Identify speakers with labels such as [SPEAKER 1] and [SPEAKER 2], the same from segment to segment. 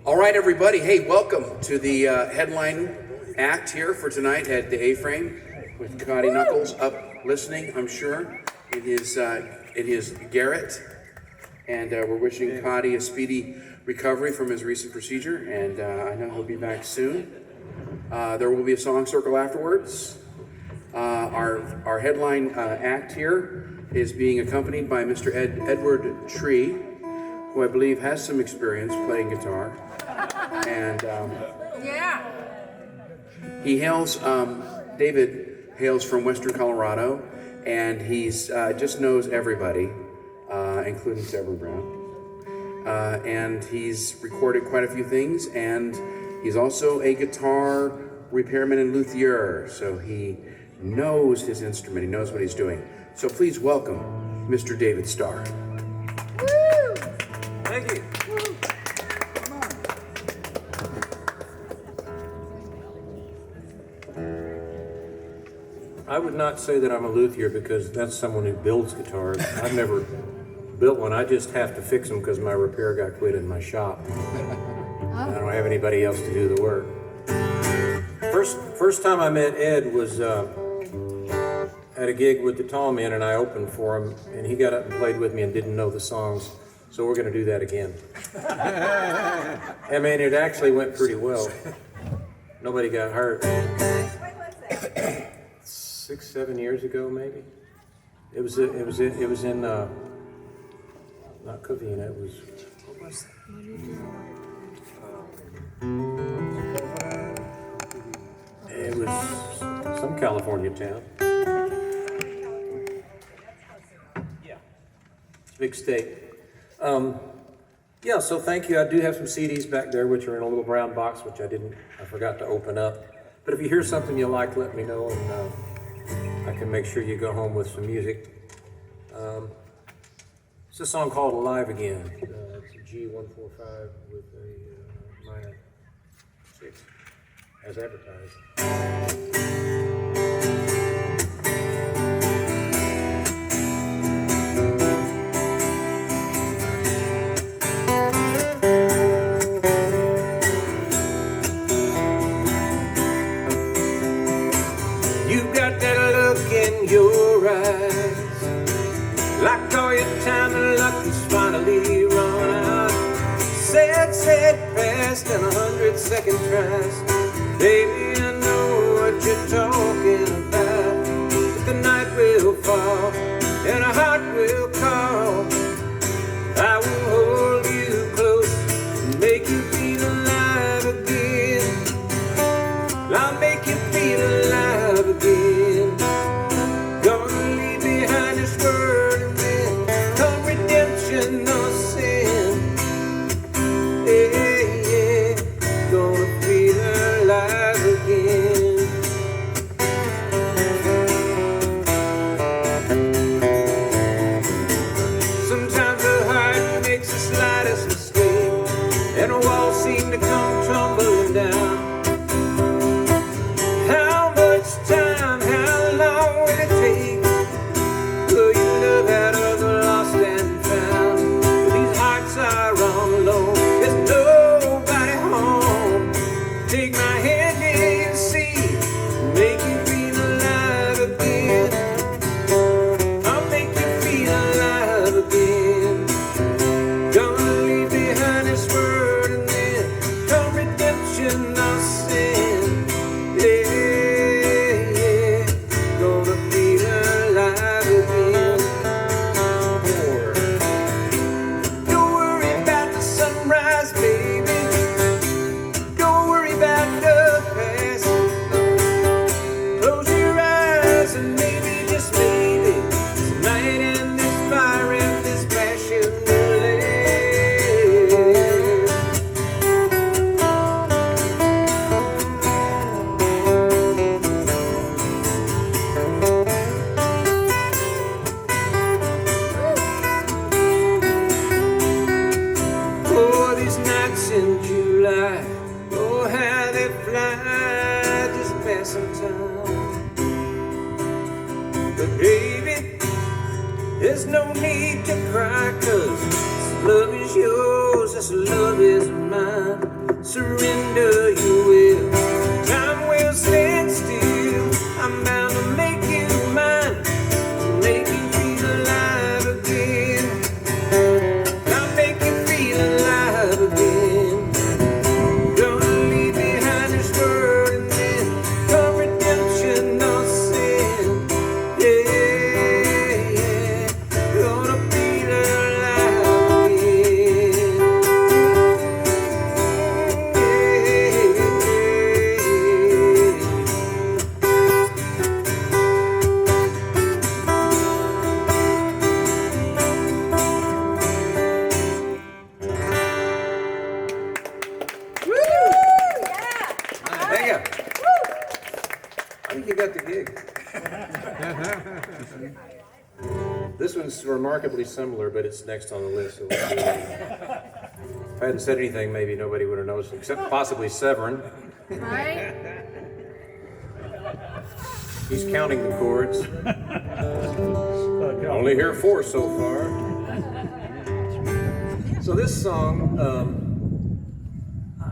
[SPEAKER 1] All right, everybody. Hey, welcome to the headline act here for tonight at the A-Frame with Cotty Knuckles up listening, I'm sure. It is Garrett, and we're wishing Cotty a speedy recovery from his recent procedure, and I know he'll be back soon. There will be a song circle afterwards. Our headline act here is being accompanied by Mr. Edward Tree, who I believe has some experience playing guitar. And he hails, David hails from Western Colorado, and he's just knows everybody, including Sarah Brown. And he's recorded quite a few things, and he's also a guitar repairman and luthier, so he knows his instrument, he knows what he's doing. So please welcome Mr. David STARR.
[SPEAKER 2] Woo! Thank you. I would not say that I'm a luthier because that's someone who builds guitars. I've never built one. I just have to fix them because my repair guy quit in my shop. I don't have anybody else to do the work. First time I met Ed was at a gig with the Tall Men, and I opened for him, and he got up and played with me and didn't know the songs, so we're going to do that again. I mean, it actually went pretty well. Nobody got hurt. 6, 7 years ago, maybe. It was in not Covina. It was. What was that? It was some California town. Yeah, it's a big state. Yeah. So thank you. I do have some CDs back there, which are in a little brown box, which I forgot to open up. But if you hear something you like, let me know, and I can make sure you go home with some music. It's a song called Alive Again. It's a G145 with a minor 6, as advertised. You've got that look in your eyes, like all your time and luck is finally run out. Said, past and 100-second tries. Baby, I know what you're talking about. But the night will fall and a heart will call. I will hold you close and make you feel alive again. I'll make you feel alive again. Gonna leave behind this world and then come redemption or sin. Yeah, gonna feel alive again. Sometimes the heart makes the slightest mistake, and a wall seems to come tumbling down. There's no need to cry, 'cause love is yours this love is mine. Surrender your will. Time will stand still. I'm bound to make you mine. Make you feel alive again. I'll make you feel alive again. Gonna leave behind this world and then come redemption or sin. Yeah, yeah. Gonna feel alive again. Hey, yeah. I think you got the gig. This one's remarkably similar, but it's next on the list. So if I hadn't said anything, maybe nobody would have noticed, except possibly Severin.
[SPEAKER 3] Right?
[SPEAKER 2] He's counting the chords. Only hear 4 so far. So this song,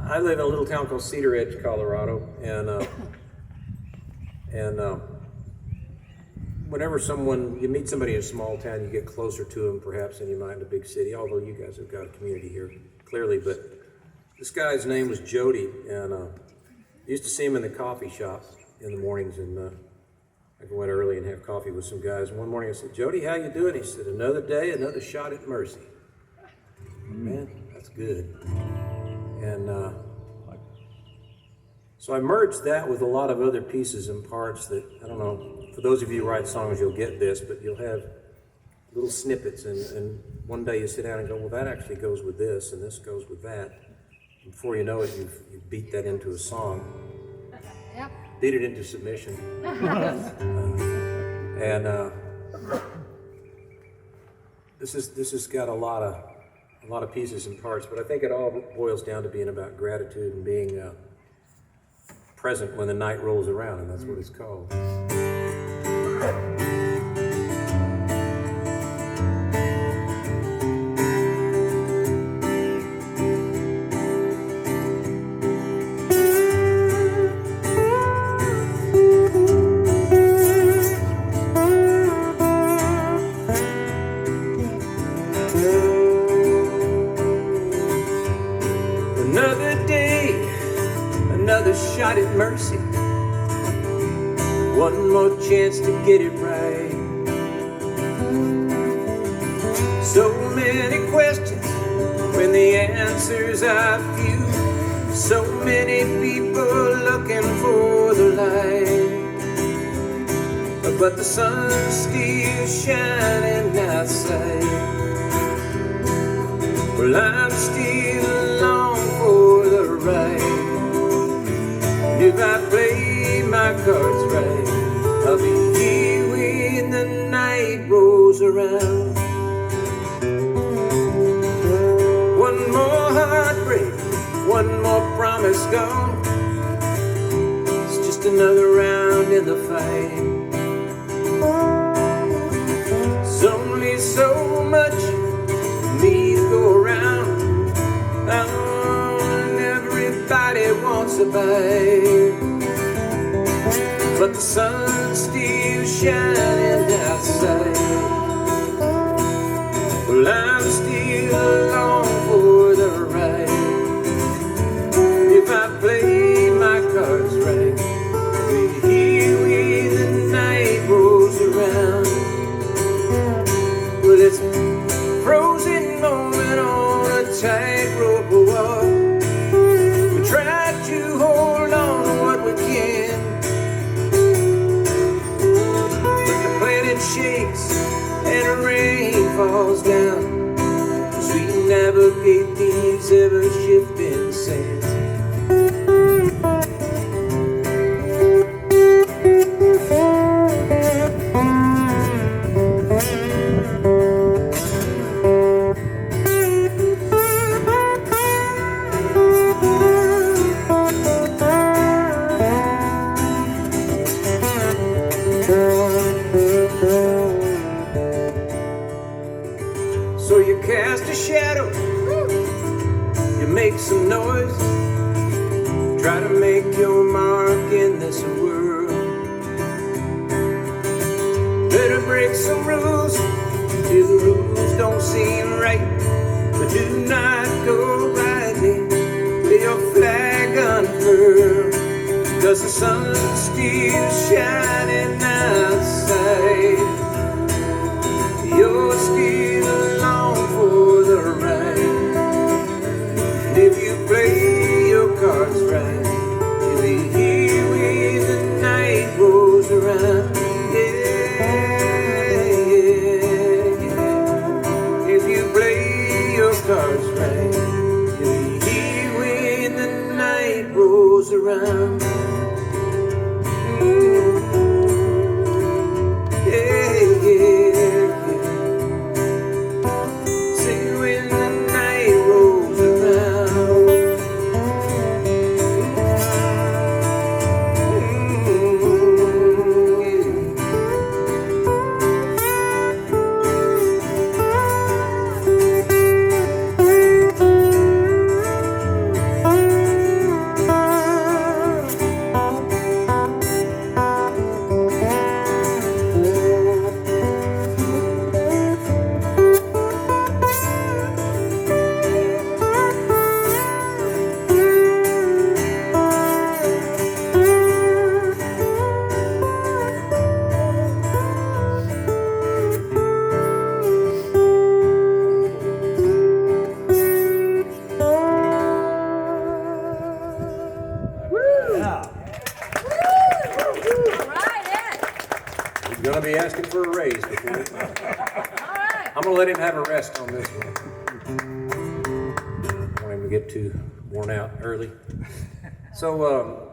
[SPEAKER 2] I live in a little town called Cedar Edge, Colorado, and whenever you meet somebody in a small town, you get closer to them perhaps than you might in a big city, although you guys have got a community here, clearly. But this guy's name was Jody, and I used to see him in the coffee shop in the mornings, and I go in early and have coffee with some guys. And one morning I said, "Jody, how you doing?" He said, "Another day, another shot at mercy." Man, that's good. And so I merged that with a lot of other pieces and parts that, I don't know, for those of you who write songs, you'll get this, but you'll have little snippets, and one day you sit down and go, well, that actually goes with this, and this goes with that. And before you know it, you've beat that into a song.
[SPEAKER 3] Yep.
[SPEAKER 2] Beat it into submission. This has got a lot of pieces and parts, but I think it all boils down to being about gratitude and being present when the night rolls around, and that's what it's called. Another day, another shot at mercy. One more chance to get it right. So many questions when the answers are few. So many people looking for the light, but the sun's still shining outside. Well, I'm still long for the ride. And if I play my cards right, I'll be here when the night rolls around. One more heartbreak, one more promise gone. It's just another round in the fight. There's only so much for me to go around. Oh, and everybody wants a bite, but the sun's still shining outside. Well, I'm still long for the ride. If I play my cards right, we'll be here when the night rolls around. Well, it's a frozen moment on a tightrope walk. We try to hold on to what we can, but the planet shakes and the rain falls down as we navigate these ever-shifting sands. So you cast a shadow make some noise. Try to make your mark in this world. Better break some rules till the rules don't seem right. But do not go riding with your flag unfurled, 'cause the sun's still shining outside. You're still along for the ride. And if you play your cards right, you'll be here when the night rolls around. If you play your cards right, you'll be here when the night rolls around. Sing when the night rolls around.
[SPEAKER 3] All right, Ed.
[SPEAKER 2] He's gonna be asking for a raise before.
[SPEAKER 3] All right.
[SPEAKER 2] I'm gonna let him have a rest on this one. I don't want him to get too worn out early. So,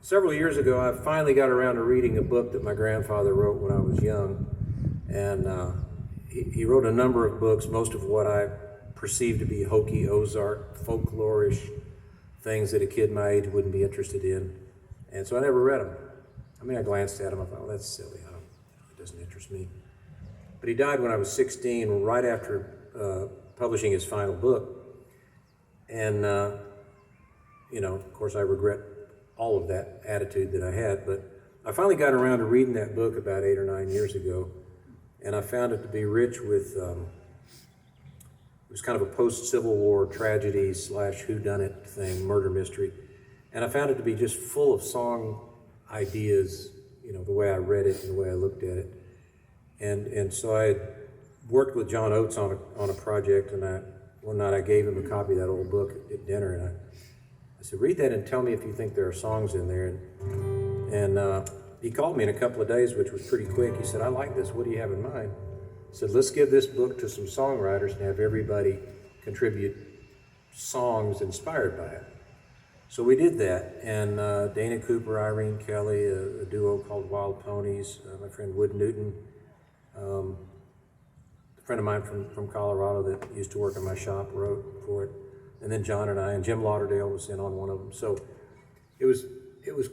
[SPEAKER 2] several years ago, I finally got around to reading a book that my grandfather wrote when I was young. And he wrote a number of books, most of what I perceived to be hokey, Ozark, folklore-ish things that a kid my age wouldn't be interested in. And so I never read them. I mean, I glanced at them, I thought, well, that's silly, it doesn't interest me. But he died when I was 16, right after publishing his final book. And, you know, of course, I regret all of that attitude that I had, but I finally got around to reading that book about 8 or 9 years ago, and I found it to be rich with, it was kind of a post-Civil War tragedy / whodunit thing, murder mystery, and I found it to be just full of song ideas, you know, the way I read it and the way I looked at it. And so I had worked with John Oates on a project, and one night I gave him a copy of that old book at dinner, and I said, read that and tell me if you think there are songs in there. And he called me in a couple of days, which was pretty quick. He said, I like this, what do you have in mind? I said, let's give this book to some songwriters and have everybody contribute songs inspired by it. So we did that, and Dana Cooper, Irene Kelly, a duo called Wild Ponies, my friend Wood Newton, a friend of mine from Colorado that used to work in my shop wrote for it, and then John and I, and Jim Lauderdale was in on one of them. So it was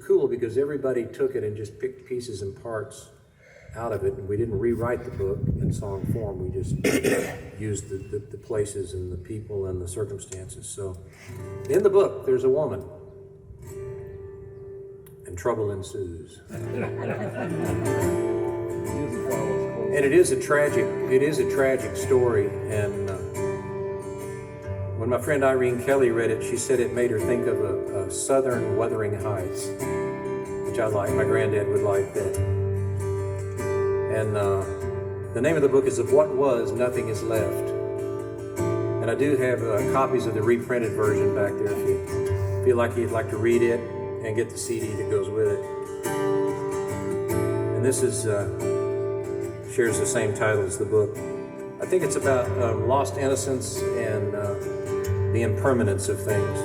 [SPEAKER 2] cool because everybody took it and just picked pieces and parts out of it, and we didn't rewrite the book in song form. We just used the places and the people and the circumstances. So in the book, there's a woman, and trouble ensues. And it is a tragic story. And when my friend Irene Kelly read it, she said it made her think of a southern Wuthering Heights, which I like. My granddad would like that. And the name of the book is Of What Was, Nothing Is Left. And I do have copies of the reprinted version back there if you feel like you'd like to read it and get the CD that goes with it. And this is shares the same title as the book. I think it's about lost innocence and the impermanence of things.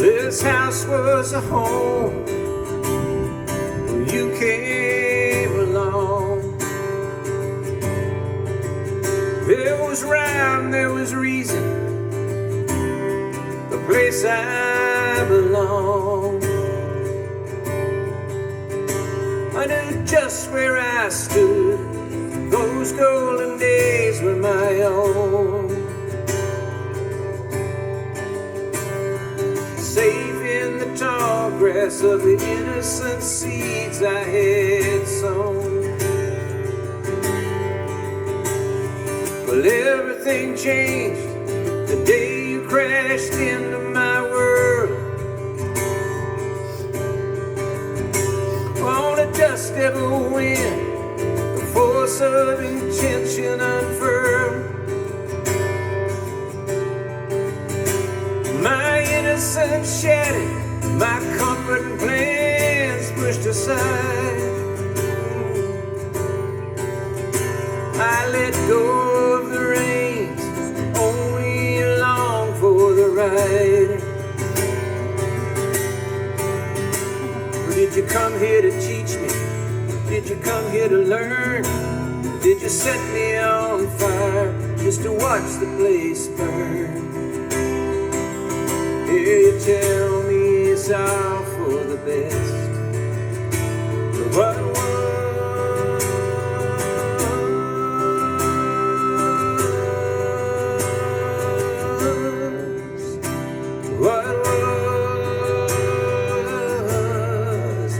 [SPEAKER 2] This house was a home when you came along. There was rhyme, there was reason, the place I belong. I knew just where I stood. Those golden days were my own. Safe in the tall grass of the innocent seeds I had sown. Well, everything changed the day you crashed into my world. On a dust devil wind, the force of intention unfurled. My innocence shattered, my comfort and plans pushed aside. I let go of the reins, only along for the ride. Did you come here to teach me? Did you come here to learn? Did you set me on fire just to watch the place burn? Here you tell me it's all for the best. But what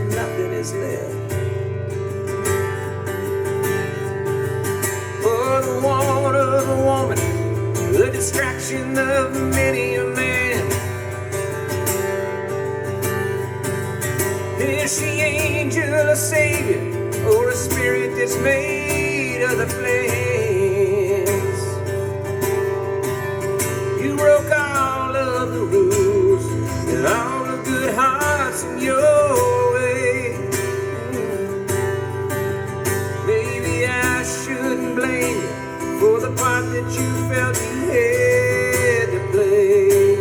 [SPEAKER 2] nothing is left. For the want of a woman, the distraction of many a man. Is she angel or savior, or a spirit that's made of the plans? You broke all of the rules and all the good hearts in your way. Maybe I shouldn't blame you for the part that you felt you had to play.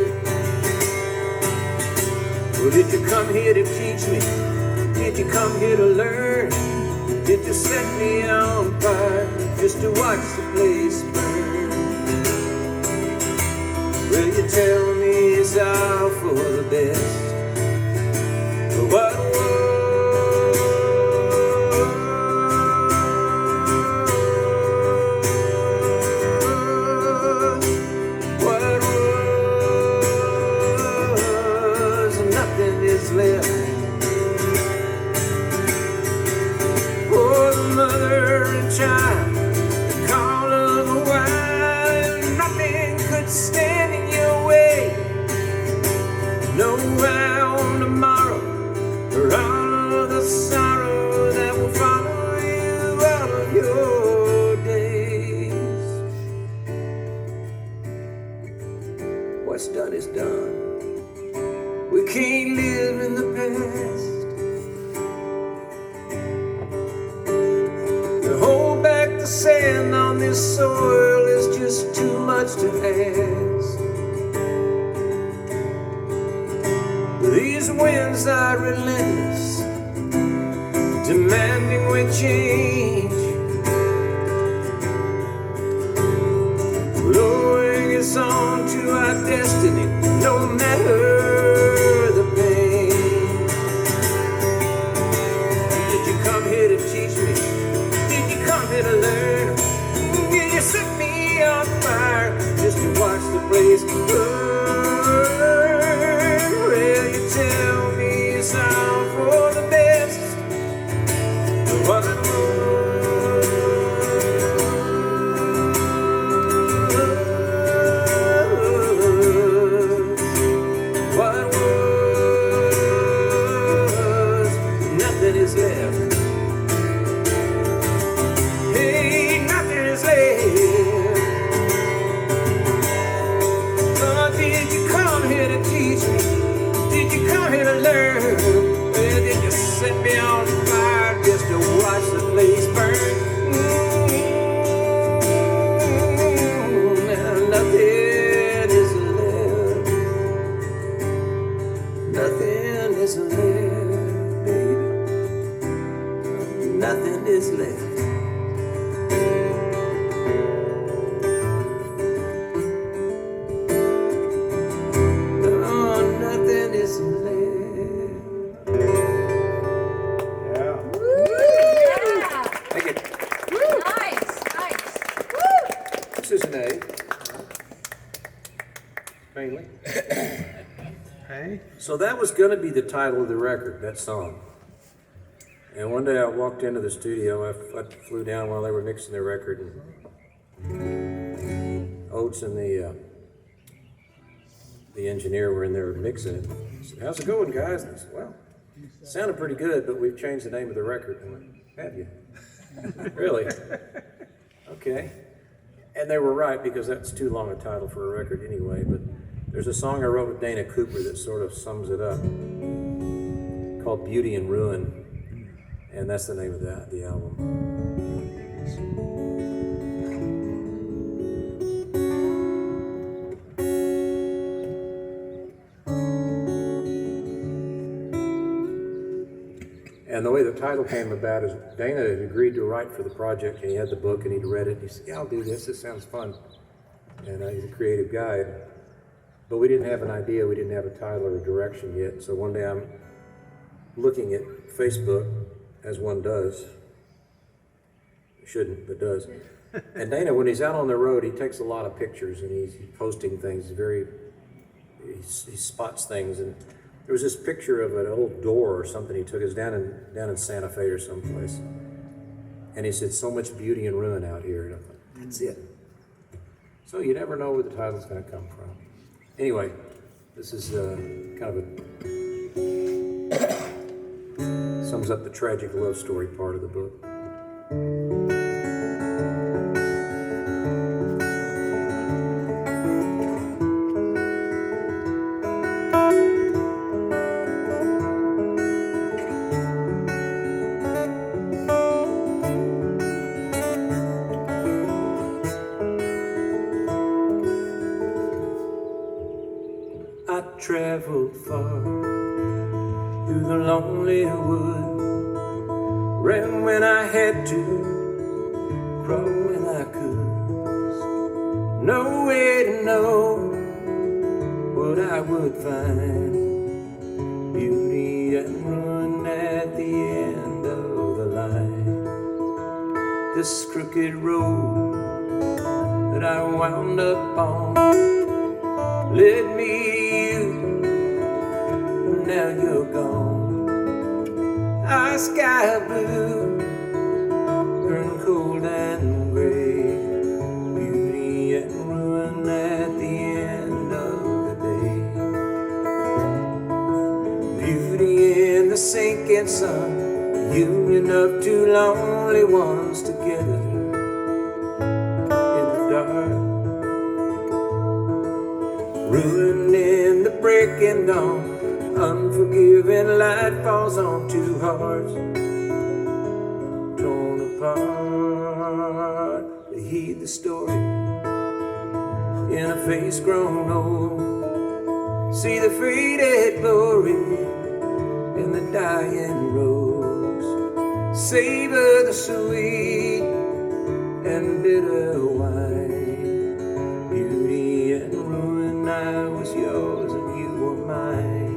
[SPEAKER 2] Well, did you come here to teach me? Did you come here to learn? Did you set me on fire just to watch the place burn? Well, you tell me it's all for the best. But what was, nothing is left. For the mother and child, the call of a wild, nothing could stand in your way. No round tomorrow, or all of the sorrow that will follow you all of your days. What's done is done. We can't live in the past. To hold back the sand on this soil is just too much to ask. These winds are relentless, demanding we change, blowing us on to our destiny, no matter the pain. Did you come here to teach me? Did you come here to learn? Did you set me on fire just to watch the place burn? Well, you tell me it's all for the best. What was, nothing is left. Hey, nothing is left. Oh, did you come here to teach me? Did you come here to learn? Well, did you set me on fire just to watch the place burn? Now nothing is left. Nothing is left, baby. Nothing is left. Oh, nothing is left.
[SPEAKER 3] Woo!
[SPEAKER 2] So that was going to be the title of the record, that song. And one day I walked into the studio. I flew down while they were mixing their record, and Oates and the engineer were in there mixing it. I said, "How's it going, guys?" And I said, "Well, it sounded pretty good, but we've changed the name of the record." I went, "Have you?" "Really?" "Okay." And they were right, because that's too long a title for a record anyway. But there's a song I wrote with Dana Cooper that sort of sums it up, called "Beauty and Ruin," and that's the name of the album. And the way the title came about is Dana had agreed to write for the project, and he had the book, and he'd read it, and he said, "Yeah, I'll do this. This sounds fun." And he's a creative guy. But we didn't have an idea. We didn't have a title or a direction yet. So one day I'm looking at Facebook, as one does. Shouldn't, but does. And Dana, when he's out on the road, he takes a lot of pictures, and he's posting things. He spots things. And there was this picture of an old door or something he took. It was down in Santa Fe or someplace. And he said, "So much beauty and ruin out here." And I thought, that's it. So you never know where the title's going to come from. Anyway, this is kind of sums up the tragic love story part of the book. I traveled far through the lonely wood, ran when I had to, crawl when I could. No way to know what I would find. Beauty and ruin at the end of the line. This crooked road that I wound up on led me to you, now you're gone. Our sky blue turned cold and gray. Beauty and ruin at the end of the day. Beauty in the sinking sun, union of two lonely ones together in the dark. Ruin in the breaking dawn, unforgiving light falls on two hearts torn apart. They heed the story in a face grown old, see the faded glory in the dying rose, savor the sweet and bitter wine. Beauty and ruin, I was yours and you were mine.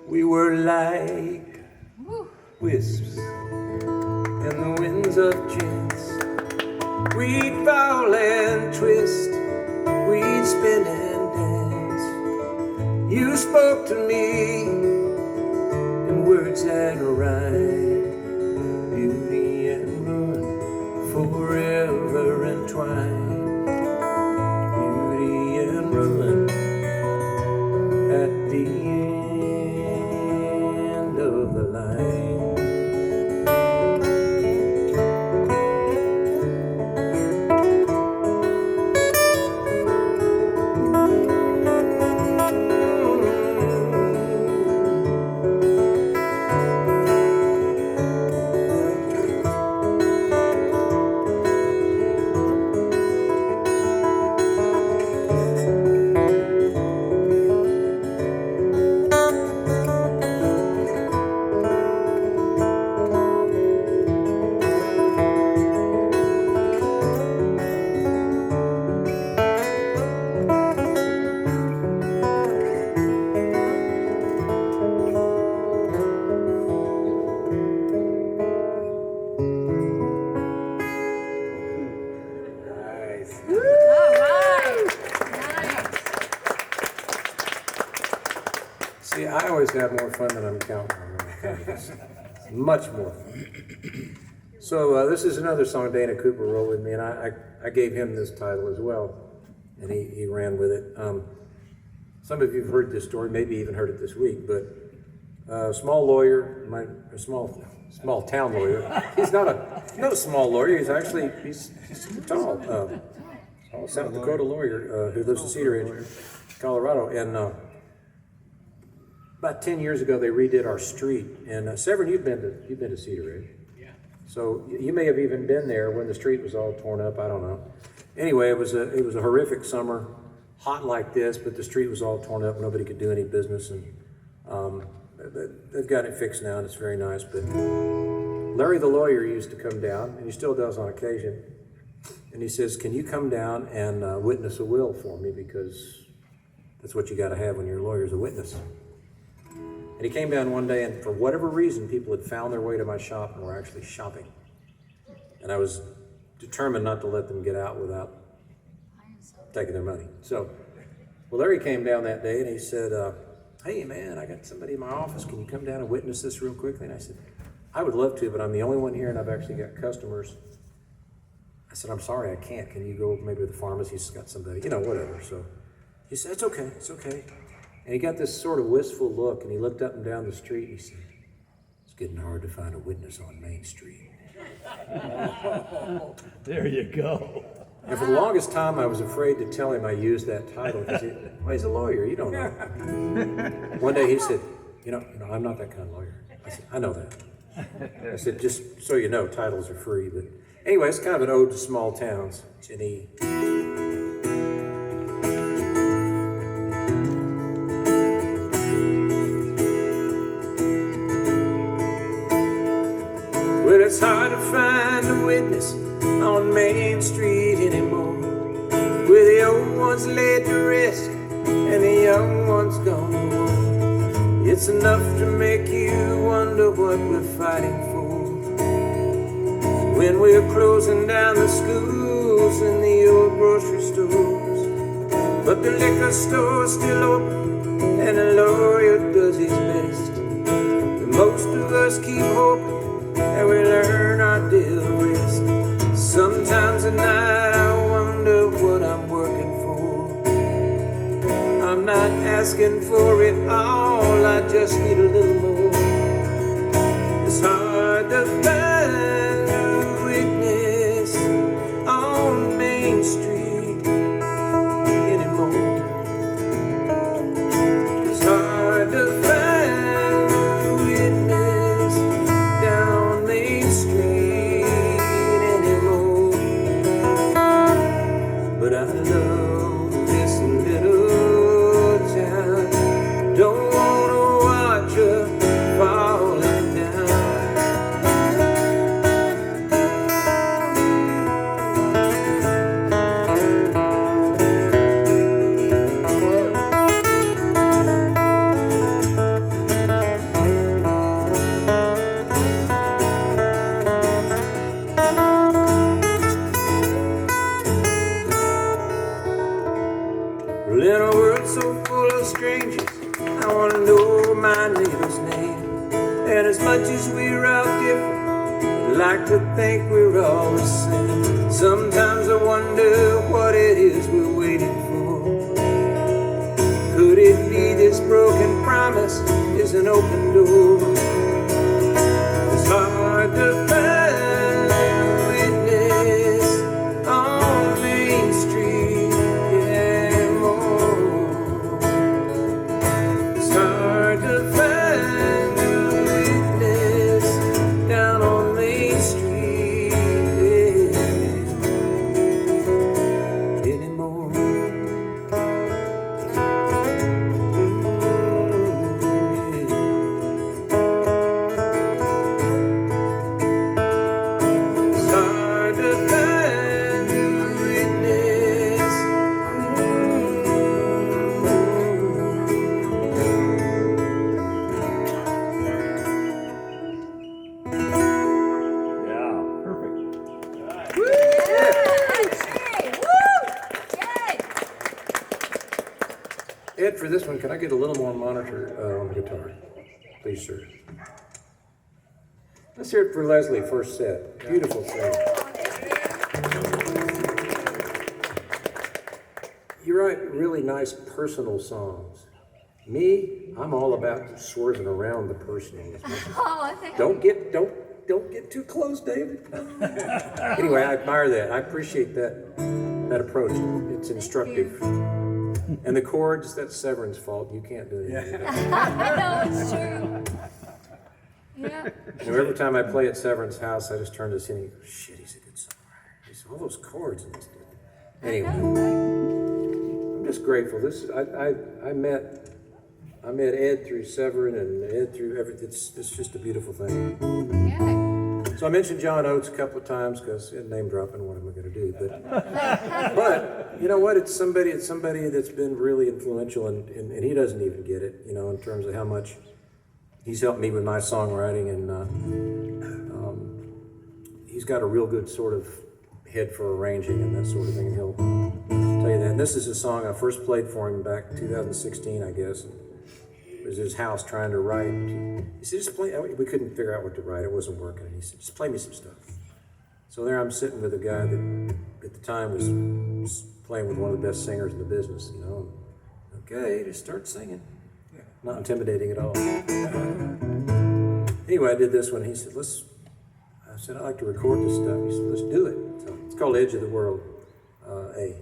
[SPEAKER 2] We were like wisps in the winds of chance. We'd fall and twist, we'd spin and dance. You spoke to me in words that rhyme. Beauty and ruin forever entwined. Beauty and ruin at the end of the line. I always have more fun than I'm counting on when I come to this. Much more fun. So this is another song Dana Cooper wrote with me, and I gave him this title as well, and he ran with it. Some of you have heard this story, maybe even heard it this week, but a small lawyer, a small town lawyer. He's not a small lawyer. He's tall. South Dakota lawyer who lives in Cedar Ridge, Colorado, and about 10 years ago they redid our street. And Severn, you've been to Cedar Ridge. So you may have even been there when the street was all torn up. I don't know. Anyway, it was a horrific summer, hot like this, but the street was all torn up. Nobody could do any business, and they've got it fixed now, and it's very nice. But Larry the lawyer used to come down, and he still does on occasion. And he says, "Can you come down and witness a will for me, because that's what you got to have when you're a lawyer, is a witness." And he came down one day, and for whatever reason, people had found their way to my shop and were actually shopping. And I was determined not to let them get out without taking their money. So, well, Larry came down that day, and he said, "Hey, man, I got somebody in my office. Can you come down and witness this real quickly?" And I said, "I would love to, but I'm the only one here, and I've actually got customers." I said, "I'm sorry, I can't. Can you go maybe to the pharmacy? He's got somebody, whatever." So he said, "It's okay, it's okay." And he got this sort of wistful look, and he looked up and down the street, and he said, "It's getting hard to find a witness on Main Street."
[SPEAKER 4] There you go.
[SPEAKER 2] And for the longest time, I was afraid to tell him I used that title, because he's a lawyer, you don't know. One day he said, I'm not that kind of lawyer. I said, "I know that." I said, "Just so you know, titles are free." But anyway, it's kind of an ode to small towns. Jenny. Well, it's hard to find a witness on Main Street anymore, where the old ones laid to rest and the young ones gone to war. It's enough to make you wonder what we're fighting for, when we're closing down the schools and the old grocery stores. But the liquor store's still open, and the lawyer does his best. But most of us keep hoping that we learn our day of rest. Sometimes at night I wonder what I'm working for. I'm not asking for it all, I just need a little more. It's hard to find a witness on Main Street anymore. It's hard to find a witness down Main Street anymore. But I love this little town, don't wanna watch her falling down. Well, in a world so full of strangers, I want to know my neighbor's name. And as much as we're all different, I'd like to think we're all the same. Sometimes I wonder what it is we're waiting for. Could it be this broken promise is an open door? It's hard to find a witness on Main Street anymore. It's hard to find a witness down on Main Street anymore. Ed, for this one, can I get a little more monitor on the guitar? Please, sir. Let's hear it for Leslie, first set. Beautiful thing. You write really nice personal songs. Me, I'm all about swerving around the personal.
[SPEAKER 3] Oh, thank
[SPEAKER 2] Don't get too close, David. Anyway, I admire that. I appreciate that approach. It's instructive. And the chords, that's Severin's fault. You can't do anything.
[SPEAKER 3] I know, it's true. Yeah.
[SPEAKER 2] You know, every time I play at Severin's house, I just turn to this and he goes, shit, he's a good songwriter. He's all those chords in this dude. Anyway, I'm just grateful. I met Ed through Severin and Ed through everything. It's just a beautiful thing.
[SPEAKER 3] Yeah.
[SPEAKER 2] So I mentioned John Oates a couple of times because name dropping, what am I going to do? But you know what? It's somebody that's been really influential, and he doesn't even get it, you know, in terms of how much he's helped me with my songwriting, and he's got a real good sort of head for arranging and that sort of thing. And he'll tell you that. And this is a song I first played for him back in 2016, I guess. It was at his house trying to write. He said, just play. We couldn't figure out what to write. It wasn't working. And he said, just play me some stuff. So there I'm sitting with a guy that at the time was playing with one of the best singers in the business, you know. Okay, just start singing. Not intimidating at all. Anyway, I did this one. He said, I said, I'd like to record this stuff. He said, let's do it. So it's called Edge of the World, A.
[SPEAKER 3] All right.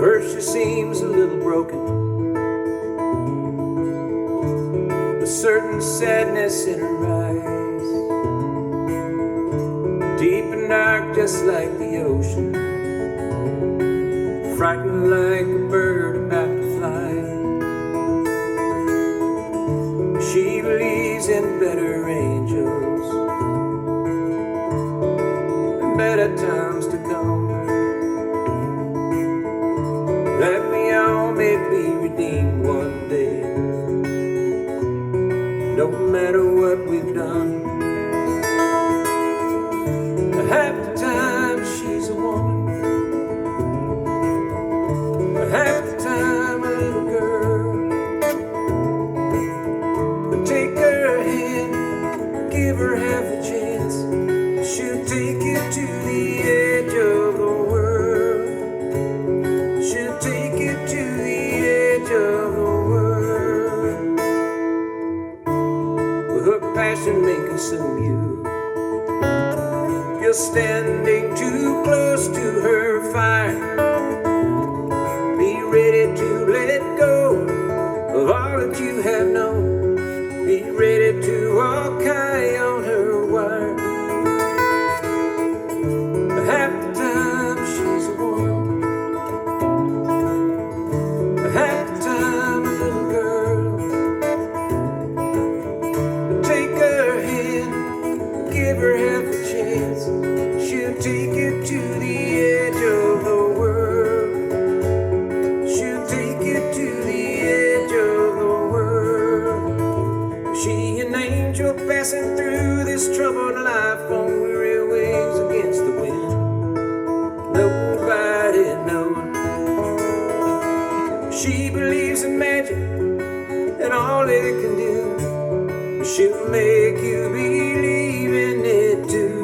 [SPEAKER 2] First she seems a little broken, a certain sadness in her eyes, deep and dark just like the ocean, frightened like a bird about to fly. She believes in better angels and better times to come, that we all may be redeemed one day, no matter what we've done. Half the time she's a woman, half the time a little girl. But take her hand, give her half a chance, she'll take you to the edge of the world. She'll take you to the edge of the world. Well, her passion may consume you. You're standing too close to her fire. Be ready to let go of all that you have known. Be ready to walk high on her wire. Half the time she's a woman, half the time a little girl. Take her hand, give her half a chance, she'll take you to the edge of the world. She'll take you to the edge of the world. She an angel passing through this troubled life on weary wings against the wind. Nobody knows. She believes in magic and all it can do. She'll make you believe in it too.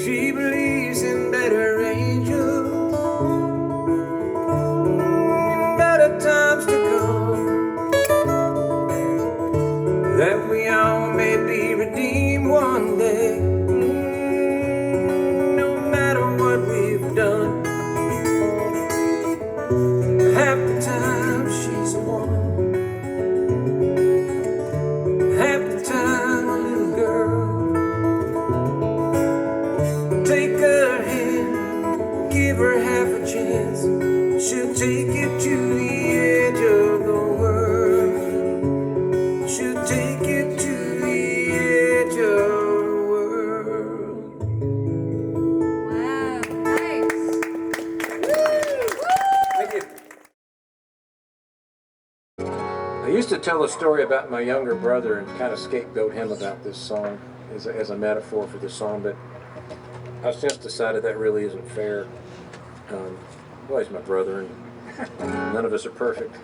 [SPEAKER 2] She believes in better angels and better times to come, that we all may be redeemed one day, no matter what we've done. Half the time she's a woman, half the time a little girl. Take her hand, give her half a chance, take you to the edge of the world. She'll take you to the edge of the world.
[SPEAKER 3] Wow, nice.
[SPEAKER 2] Thank you. I used to tell a story about my younger brother and kind of scapegoat him about this song as a metaphor for this song, but I've since decided that really isn't fair. Well, he's my brother, and none of us are perfect,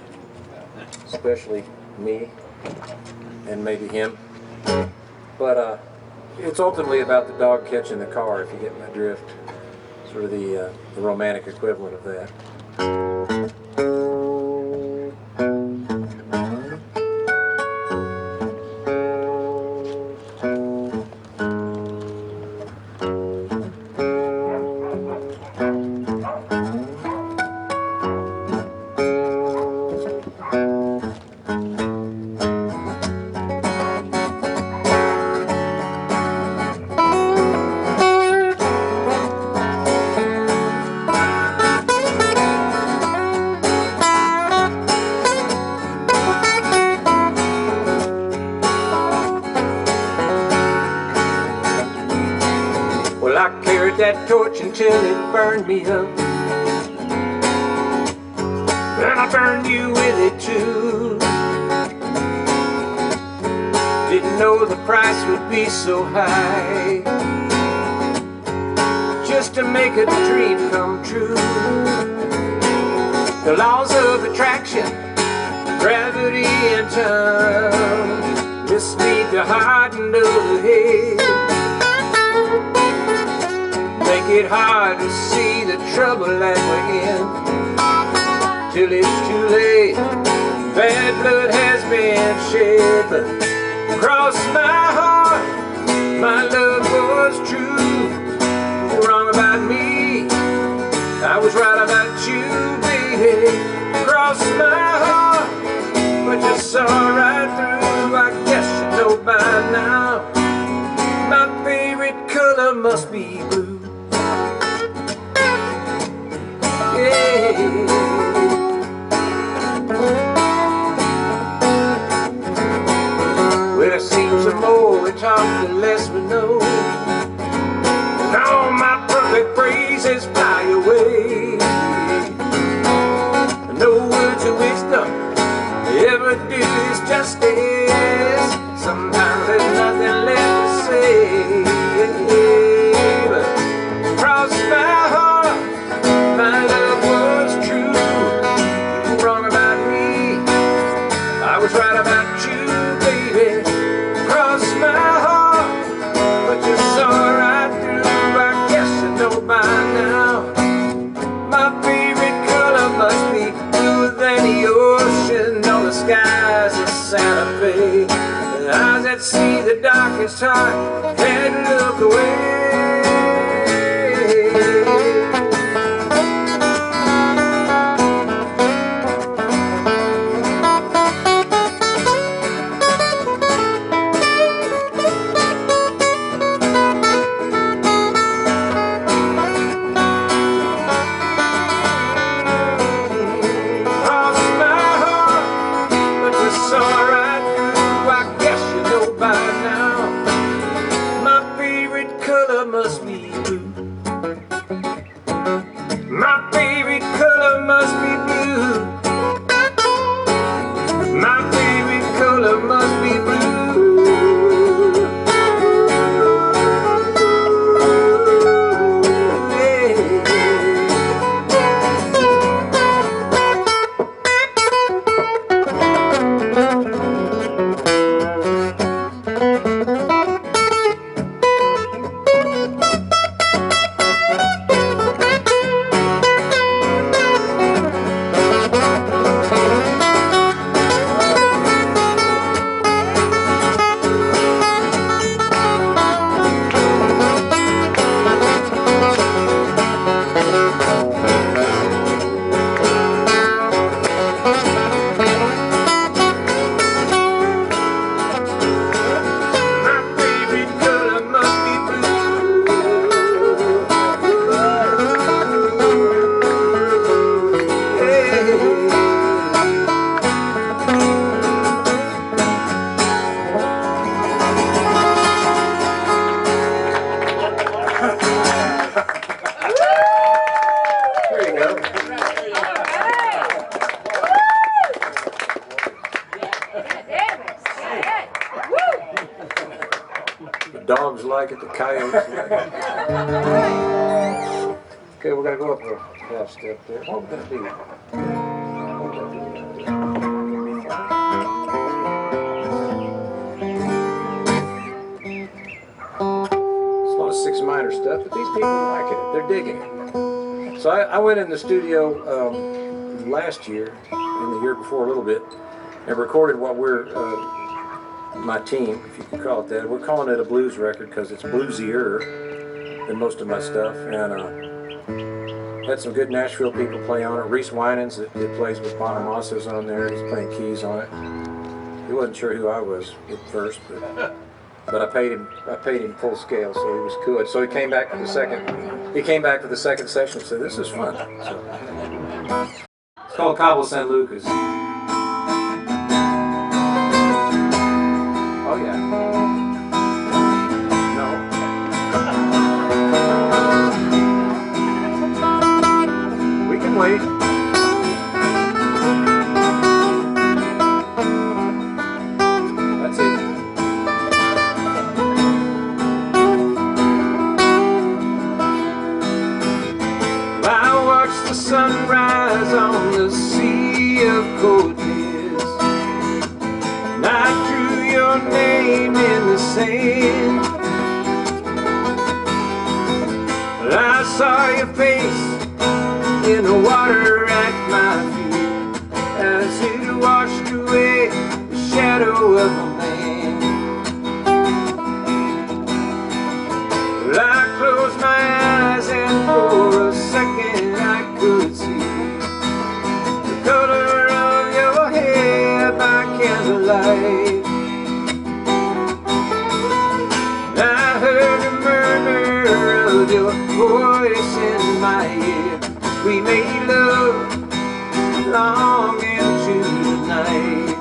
[SPEAKER 2] especially me and maybe him. But it's ultimately about the dog catching the car, if you get my drift. Sort of the romantic equivalent of that. Well, I carried that torch until it burned me up, and I burned you with it too. Didn't know the price would be so high, just to make a dream come true. The laws of attraction, gravity and time, just lead the heart and the head. Make it hard to see the trouble that we're in, till it's too late. Bad blood has been shed, but across my heart, my love was true. You're wrong about me, I was right about you, baby. Across my heart, but you saw right through. I guess you know by now, my favorite color must be blue. Well, it seems the more we talk, the less we know, and all my perfect phrases fly away. No words of wisdom ever do this justice. Sometimes there's nothing left to say, but across my heart, my love was true. You were wrong about me, I was right about you, baby. Across my heart, but you saw right through. I guess you know by now, my favorite color must be bluer than the ocean or the skies of Santa Fe. The eyes that see the darkest heart had to look away. Must be blue. My favorite color must be blue. My favorite color must be blue. The dogs like it, the coyotes like it. Okay, we're gonna go up a half step there. What would that be? It's a lot of 6 minor stuff, but these people like it. They're digging it. So I went in the studio last year and the year before a little bit and recorded what we're my team, if you could call it that. We're calling it a blues record because it's bluesier than most of my stuff, and had some good Nashville people play on it. Reese Winans that plays with Bonamasso's on there. He's playing keys on it. He wasn't sure who I was at first, but I paid him full scale, so he was cool. So he came back for the second. He came back for the second session and said, "This is fun." So, it's called Cabo San Lucas. Oh yeah. No. We can wait. That's it. I watched the sunrise on the Sea of Cortez, and I drew your name in the sand. I saw your face in the water at my feet as it washed away the shadow of a man. Well, I closed my eyes and for a second I could see the color of your hair by candlelight. I heard the murmur of your voice in my ear. We made love long into the night.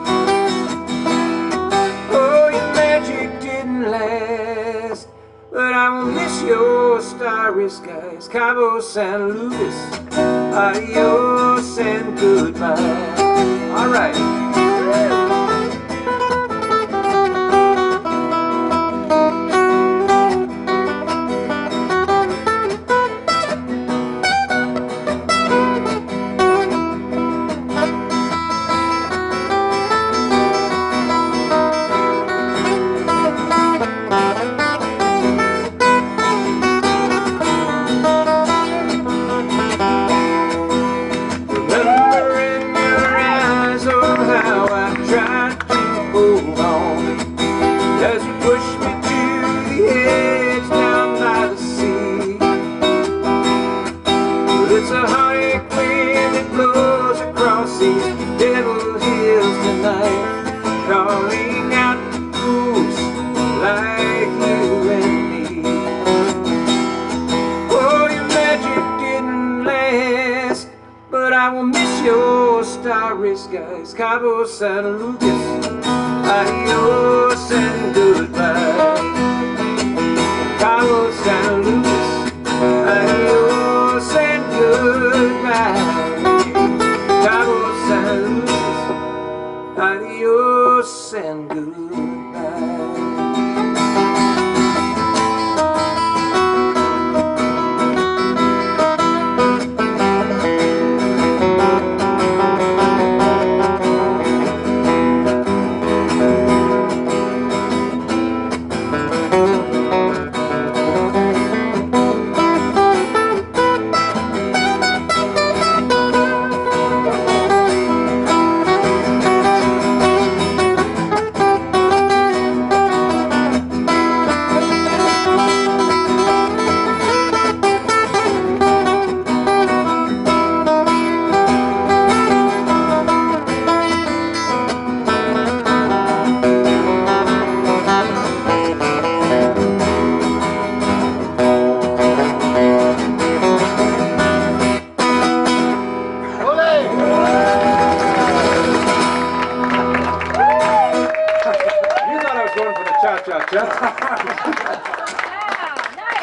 [SPEAKER 2] Oh, your magic didn't last, but I will miss your starry skies. Cabo San Lucas, adios and goodbye. All right. Skies, Cabo San Lucas, adios and goodbye. Cabo San Lucas, adios and goodbye. Cabo San Lucas, adios and goodbye.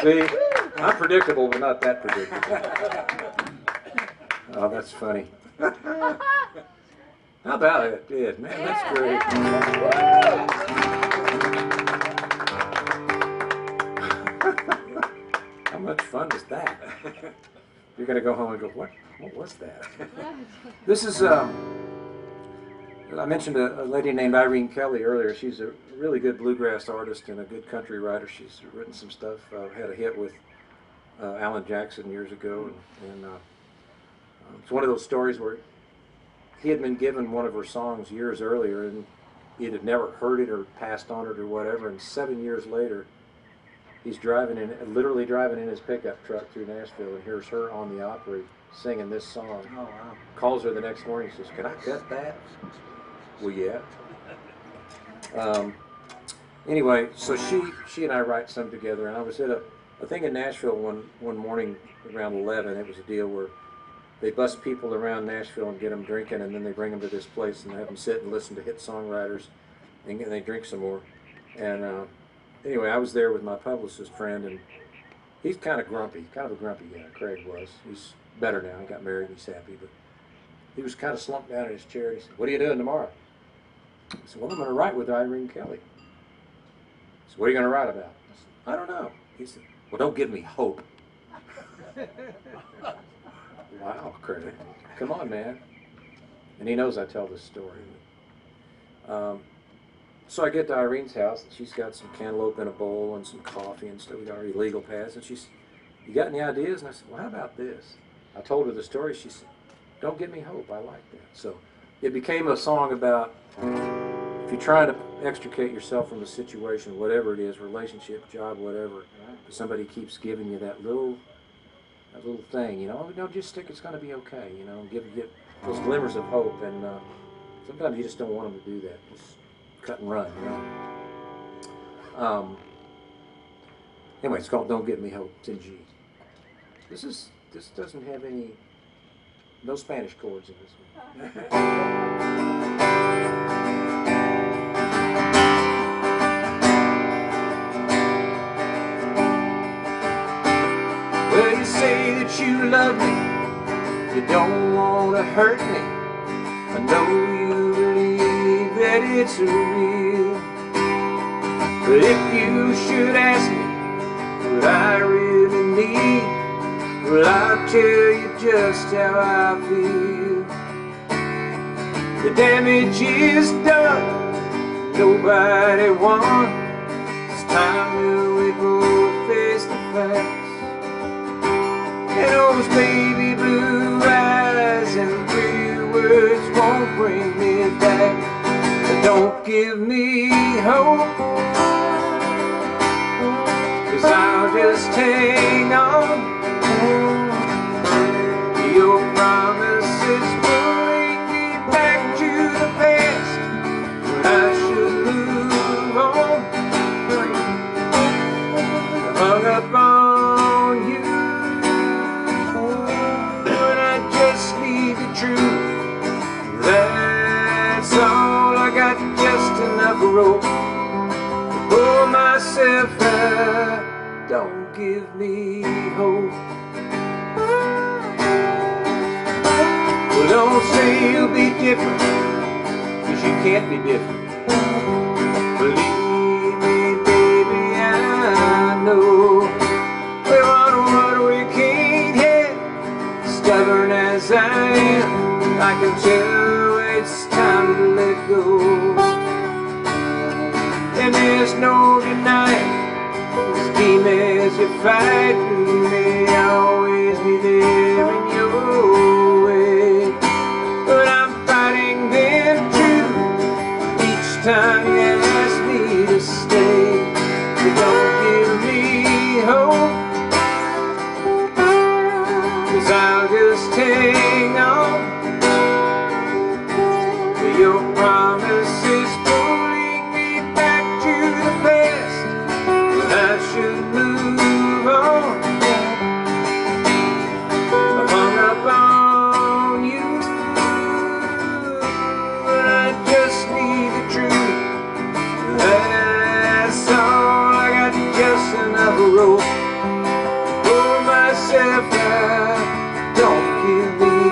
[SPEAKER 2] See, I'm predictable, but not that predictable.
[SPEAKER 4] Oh, that's funny. How about it? Did man, that's great. How much fun is that? You're gonna go home and go, what was that? This is, I mentioned a lady named Irene Kelly earlier. She's a really good bluegrass artist and a good country writer. She's written some stuff, had a hit with Alan Jackson years ago. And it's one of those stories where he had been given one of her songs years earlier and he had never heard it or passed on it or whatever. And 7 years later, he's literally driving in his pickup truck through Nashville and hears her on the Opry singing this song. Oh, wow. Calls her the next morning and says, "Can I cut that?" Well, yeah. Anyway, so she and I write some together, and I was at a thing in Nashville one morning around 11. It was a deal where they bus people around Nashville and get them drinking, and then they bring them to this place and have them sit and listen to hit songwriters, and they drink some more. And anyway, I was there with my publicist friend, and he's kind of grumpy, kind of a grumpy guy. Craig was. He's better now. He got married. He's happy, but he was kind of slumped down in his chair. He said, "What are you doing tomorrow?" I said, "Well, I'm going to write with Irene Kelly." He said, "What are you going to write about?" I said, "I don't know." He said, "Well, don't give me hope." Wow, Craig. Come on, man. And he knows I tell this story. So I get to Irene's house, and she's got some cantaloupe in a bowl and some coffee and stuff. We got our illegal pads, and she's, "You got any ideas?" And I said, "Well, how about this?" I told her the story. She said, "Don't give me hope. I like that." So it became a song about if you're trying to extricate yourself from a situation, whatever it is, relationship, job, whatever, but somebody keeps giving you that little thing, no, just stick, it's going to be okay, give those glimmers of hope, and sometimes you just don't want them to do that, just cut and run, Anyway, it's called "Don't Give Me Hope." It's in G. This doesn't have no Spanish chords in this one. Well, you say that you love me, you don't want to hurt me. I know you believe that it's real. But if you should ask me what I really need, well, I'll tell you just how I feel. The damage is done, nobody won. It's time that we both face the facts. And those baby blue eyes and pretty words won't bring me back. But don't give me hope, 'cause I'll just hang on. Your promises pulling me back to the past, when I should move on. Hung up on you, when I just need the truth. That's all I got, just enough rope to pull myself out. Don't give me hope. Well, don't say you'll be different, 'cause you can't be different. Believe me, baby, I know we're on a road we can't hit. Stubborn as I am, I can tell it's time to let go. And there's no denying, as keen as you fight, you may always be there in your way. But I'm fighting them too, each time you ask me to stay. But don't give me hope, 'cause I'll just hang on. Your promise is pulling me back to the past, but I should move on. I hung up on you, but I just need the truth. That's all I got, just enough rope to pull myself out. Don't give me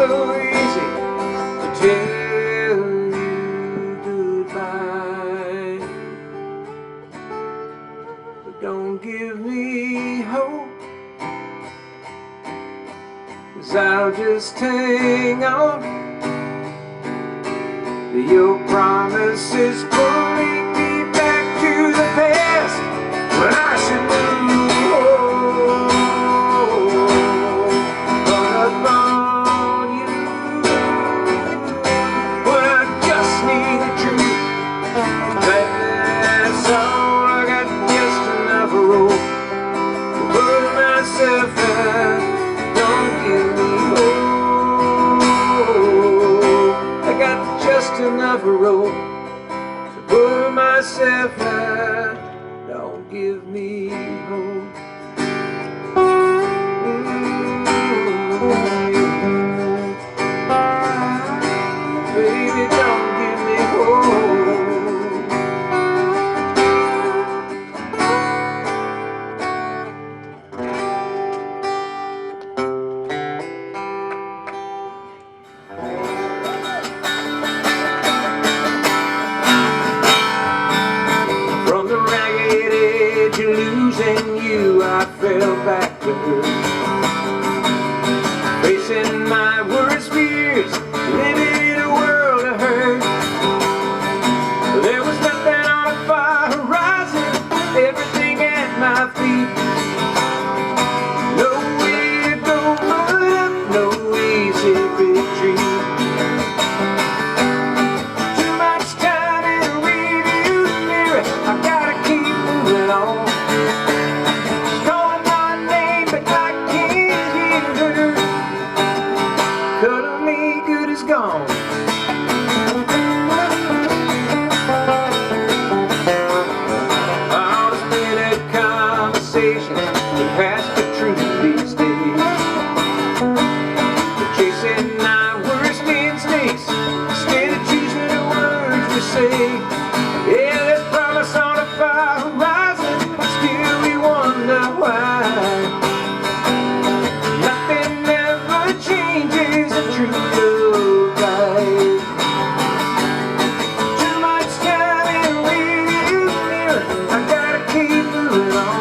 [SPEAKER 4] so easy to tell you goodbye. But don't give me hope, 'cause I'll just hang on to your promises, pulling me back to the past when I should move on. Run up on you when I just need the truth. That's all, I got just enough rope to put myself out. Don't give me hope, I got just enough rope to put myself out. Don't give me hope. Baby, don't give me hope. From the ragged edge of losing you, I fell back to earth, facing my worst fears, living in a world of hurt. There was nothing on the far horizon, everything at my feet. No way to go but up, no easy retreat. Too much time in a rearview mirror, I gotta keep moving on. Calling my name but I can't hear her. Cut of me good is gone. All the spinning conversations that pass the truth these days, chasing my worst instincts instead of choosing the words to say. Yeah, there's promise on the far horizon, still we wonder why. Nothing ever changes the truth of life. Too much time in a rearview mirror, I gotta keep moving on.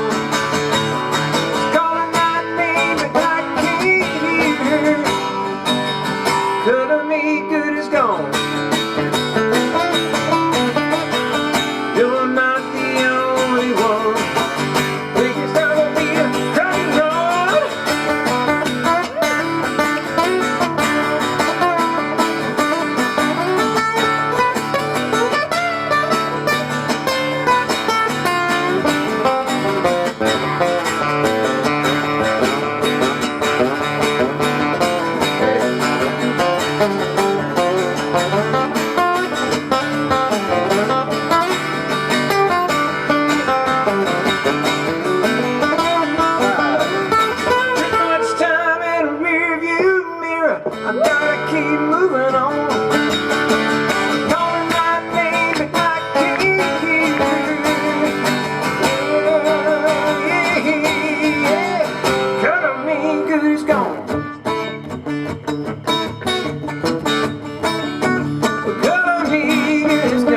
[SPEAKER 4] Calling my name but I can't hear her. Cut of me good is gone. You're not the only one. Think it's gonna be a rock and roll. Too much time in a rearview mirror, I gotta keep moving on. Calling my name but I can't hear her. Yeah, yeah. Cut of me good is gone. Cut of me good is gone.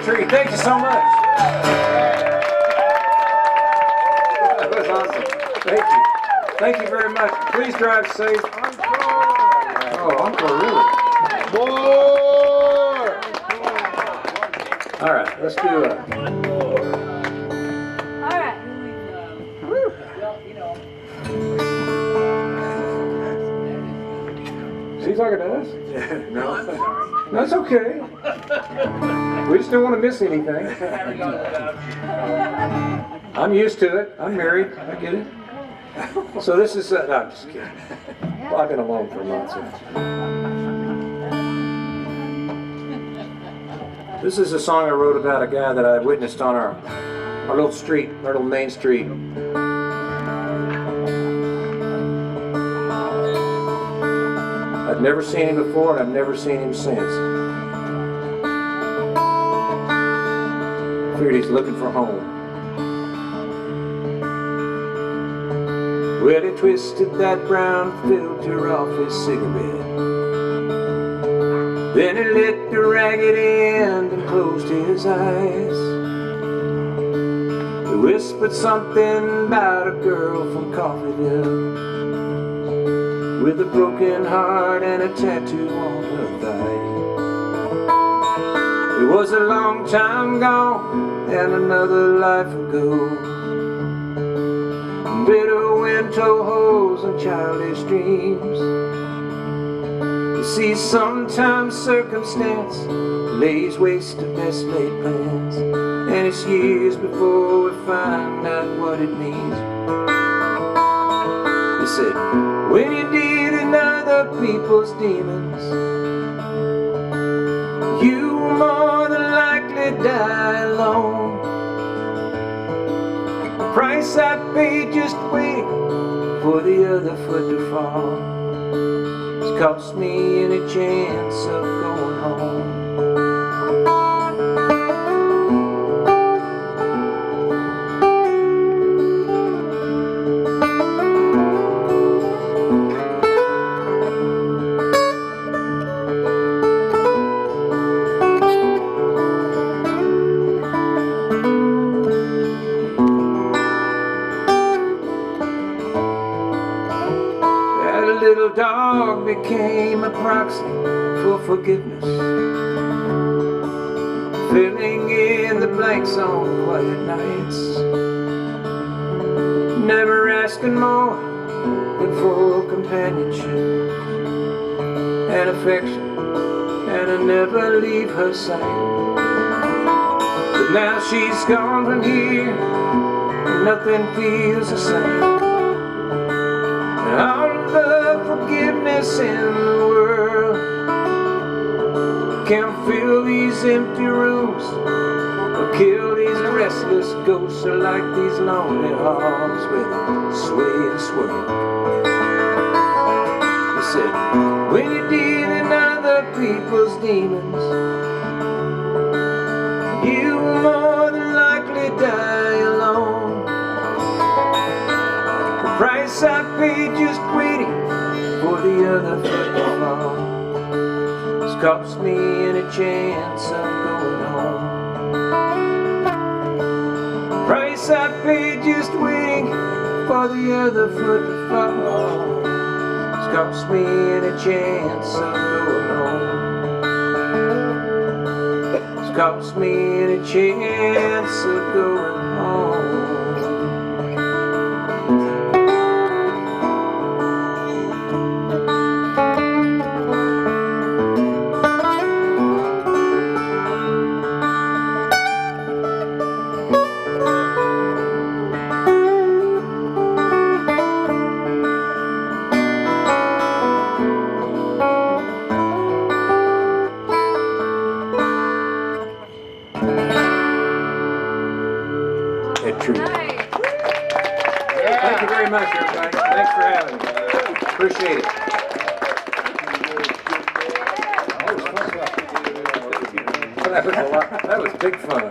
[SPEAKER 4] Tree. Thank you so much. That was awesome. Thank you. Thank you very much. Please drive safe. Oh, encore, really? More! All right, let's do it.
[SPEAKER 3] All right.
[SPEAKER 5] Well, you know.
[SPEAKER 4] us?
[SPEAKER 1] No?
[SPEAKER 4] That's okay. We just don't want to miss anything. I'm used to it. I'm married. I get it. So this is, no, I'm just kidding. Well, I've been alone for months. This is a song I wrote about a guy that I witnessed on our little street, our little main street. I've never seen him before, and I've never seen him since. I figured he's looking for home. Well, he twisted that brown filter off his cigarette. Then he lit the ragged end and closed his eyes. He whispered something about a girl from Coffeeville, with a broken heart and a tattoo on her thigh. It was a long time gone and another life ago. Bitter wind tore holes in childish dreams. You see, sometimes circumstance lays waste to best laid plans, and it's years before we find out what it means. He said, when you deal in other people's demons, you will more than likely die alone. The price I paid just waiting for the other foot to fall has cost me any chance of going home. Little dog became a proxy for forgiveness, filling in the blanks on quiet nights, never asking more than for companionship and affection, and I never leave her sight. But now she's gone from here and nothing feels the same. All of the forgiveness in the world can't fill these empty rooms or kill these restless ghosts, or like these lonely halls where they sway and swirl. He said, when you deal in other people's demons, you will more than likely die alone. Price I paid just waiting for the other foot to fall has cost me any chance of going home. Price I paid just waiting for the other foot to fall has cost me any chance of going home. It's cost me any chance of going home. True.
[SPEAKER 3] Nice.
[SPEAKER 4] Thank you very much, everybody. Thanks for having me. Appreciate it. That was a lot. That was big fun.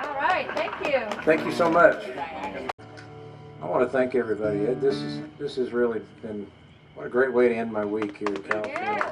[SPEAKER 3] All right, thank you.
[SPEAKER 4] Thank you so much. I want to thank everybody. This has really been what a great way to end my week here in California.
[SPEAKER 3] Yeah.